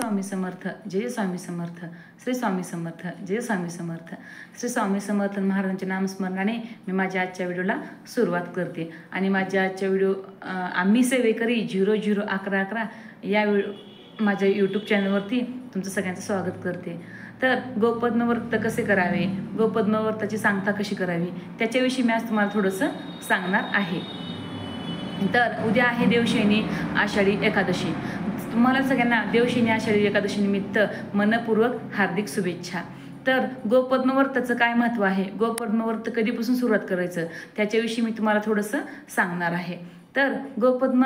स्वामी समर्थ, जय स्वामी समर्थ, श्री स्वामी समर्थ, जय स्वामी समर्थ. श्री स्वामी समर्थ महाराजांच्या नामस्मरणाने मी माझ्या आजच्या व्हिडिओला सुरुवात करते. आणि माझ्या आजच्या व्हिडिओ आम्ही सेवेकरी 001111 या माझ्या यूट्यूब चॅनलवरती तुमचं सगळ्यांचं स्वागत करते. तर गोपद्मव्रत कसे करावे, गोपद्मव्रताची सांगता कशी करावी त्याच्याविषयी मी आज तुम्हाला थोडंसं सांगणार आहे. तर उद्या आहे देवशयनी आषाढी एकादशी. तुम्हाला सगळ्यांना देवशयनी आषाढी एकादशी निमित्त मनपूर्वक हार्दिक शुभेच्छा. तर गोपद्मव्रताचं काय महत्त्व आहे, गोपद्मव्रत कधीपासून सुरुवात करायचं त्याच्याविषयी मी तुम्हाला थोडंसं सांगणार आहे. तर गोपद्म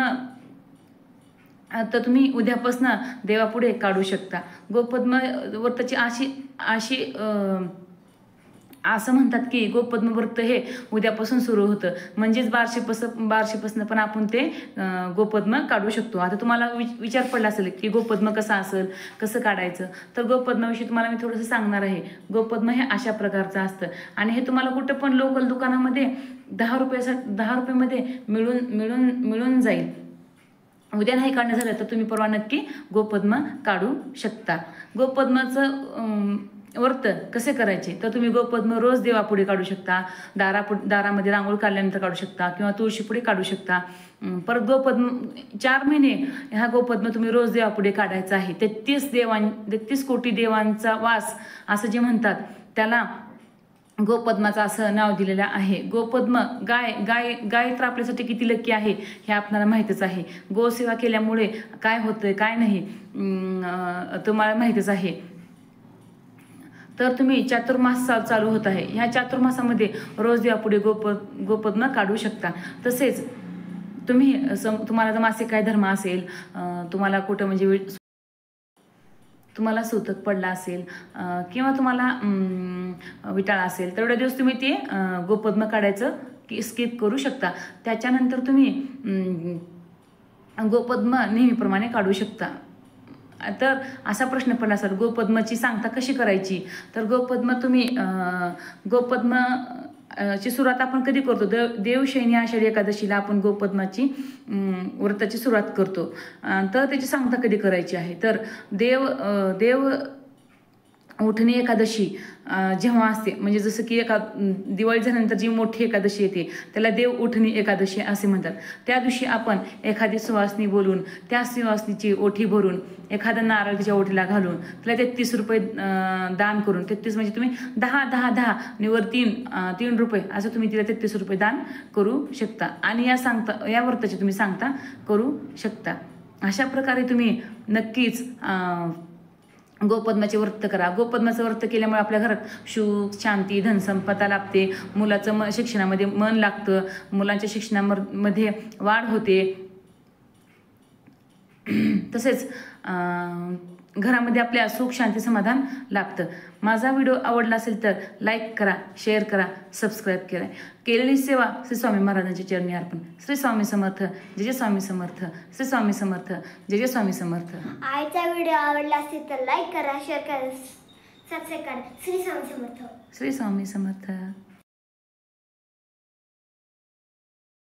तर तुम्ही उद्यापासून देवापुढे काढू शकता. गोपद्मव्रताची अशी असं म्हणतात की गोपद्मव्रत हे उद्यापासून सुरू होतं, म्हणजेच बार्शीपासून पण आपण ते गोपद्म काढू शकतो. आता तुम्हाला विचार पडला असेल की गोपद्म कसा असेल, कसं काढायचं. तर गोपद्माविषयी तुम्हाला मी थोडंसं सांगणार आहे. गोपद्म हे अशा प्रकारचं असतं आणि हे तुम्हाला कुठं पण लोकल दुकानामध्ये 10 रुपयामध्ये मिळून जाईल. उद्या नाही काढणं झालं तर तुम्ही परवा नक्की गोपद्म काढू शकता. गोपद्माचं व्रत कसे करायचे तर तुम्ही गोपद्म रोज देवापुढे काढू शकता, दारामध्ये रांगोळी काढल्यानंतर काढू शकता किंवा तुळशीपुढे काढू शकता. परत गोपद्म 4 महिने हा गोपद्म तुम्ही रोज देवापुढे काढायचा आहे. 33 कोटी देवांचा वास असं जे म्हणतात त्याला गोपद्माचं असं नाव दिलेलं आहे. गोपद्म गाय तर आपल्यासाठी किती लकी आहे हे आपल्याला माहीतच आहे. गोसेवा केल्यामुळे काय होतं काय नाही तुम्हाला माहीतच आहे. तर तुम्ही चातुर्मास चालू होत आहे, ह्या चातुर्मासामध्ये रोज देवापुढे गोपद्म काढू शकता. तसेच तुम्हाला जर मासिक काय धर्म असेल, तुम्हाला कुठं म्हणजे तुम्हाला सूतक पडला असेल किंवा तुम्हाला विटाळा असेल तर एवढ्या दिवस तुम्ही ते गोपद्म काढायचं स्किप करू शकता. त्याच्यानंतर तुम्ही गोपद्म नेहमीप्रमाणे काढू शकता. तर असा प्रश्न पडला असेल गोपद्माची सांगता कशी करायची. तर गोपद्म ची सुरुवात आपण कधी करतो, देवशयनी आषाढी एकादशीला आपण गोपद्माची व्रताची सुरुवात करतो. तर त्याची सांगता कधी करायची आहे तर देव उठणी एकादशी जेव्हा असते, म्हणजे जसं की दिवाळी झाल्यानंतर जी मोठी एकादशी येते त्याला देव उठणी एकादशी असे म्हणतात. त्या दिवशी आपण एखादी सुवासनी बोलून त्या सुवासनीची ओठी भरून एखादा नारळ तिच्या ओठीला घालून तिला 33 रुपये दान करून, 33 म्हणजे तुम्ही 10 निवर 3 रुपये असं तुम्ही तिला 33 रुपये दान करू शकता. आणि या व्रताची तुम्ही सांगता करू शकता. अशा प्रकारे तुम्ही नक्कीच गोपद्माचे व्रत करा. गोपद्माचं व्रत केल्यामुळे आपल्या घरात सुख शांती धनसंपदा लाभते. मुलाचं शिक्षणामध्ये मन लागतं, मुलांच्या शिक्षणामध्ये वाढ होते. तसेच घरामध्ये आपल्या सुख शांती समाधान लाभतं. माझा व्हिडिओ आवडला असेल तर लाईक करा, शेअर करा, सबस्क्राईब करा. केलेली सेवा श्री स्वामी महाराजांच्या चरणी अर्पण. श्री स्वामी समर्थ, जय स्वामी समर्थ, श्री स्वामी समर्थ, जय स्वामी समर्थ. आजचा व्हिडिओ आवडला असेल तर लाईक करा, शेअर करा, सबस्क्राईब करा. श्री स्वामी समर्थ, श्री स्वामी समर्थ.